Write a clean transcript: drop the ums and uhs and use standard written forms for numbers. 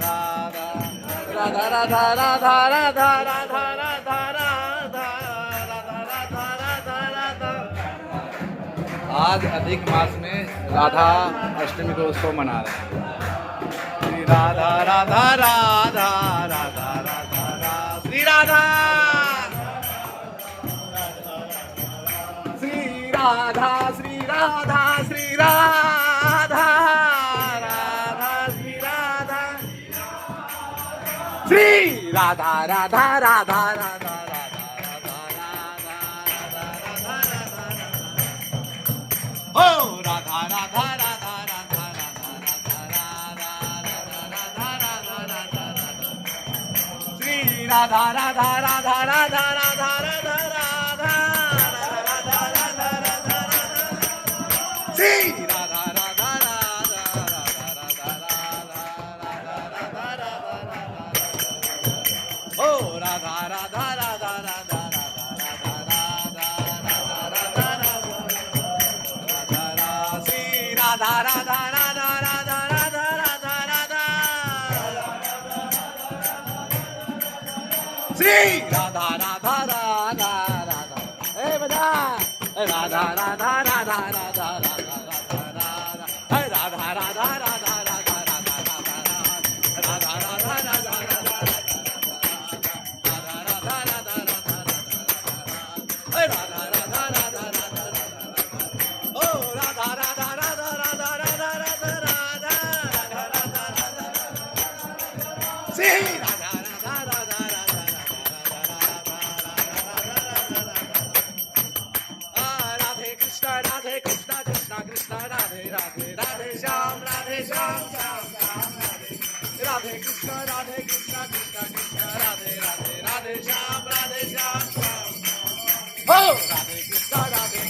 राधा राधा राधा राधा राधा राधा राधा राधा राधा राधा। आज अधिक मास में राधा अष्टमी को उत्सव मना रहे हैं। श्री राधा राधा राधा राधा राधा श्री राधा श्री राधा श्री राधा श्री राधा राधा श्री राधा श्री राधा राधा राधा राधा ओ राधा राधा राधा राधा श्री राधा राधा राधा राधा राधा राधा राधा श्री राधा राधा राधा राधा ओ राधा राधा राधा राधा राधा राधा राधा राधा राधा राधा राधा श्री राधा राधा राधा राधा हे बजा राधा राधा राधा राधा राधा राधा राधा राधा राधा राधा राधा राधा राधा राधे कृष्णा कृष्णा कृष्णा राधे राधे राधे श्याम श्याम राधे कृष्णा कृष्णा कृष्णा राधे राधे राधे श्याम श्याम हो राधे कृष्णा राधे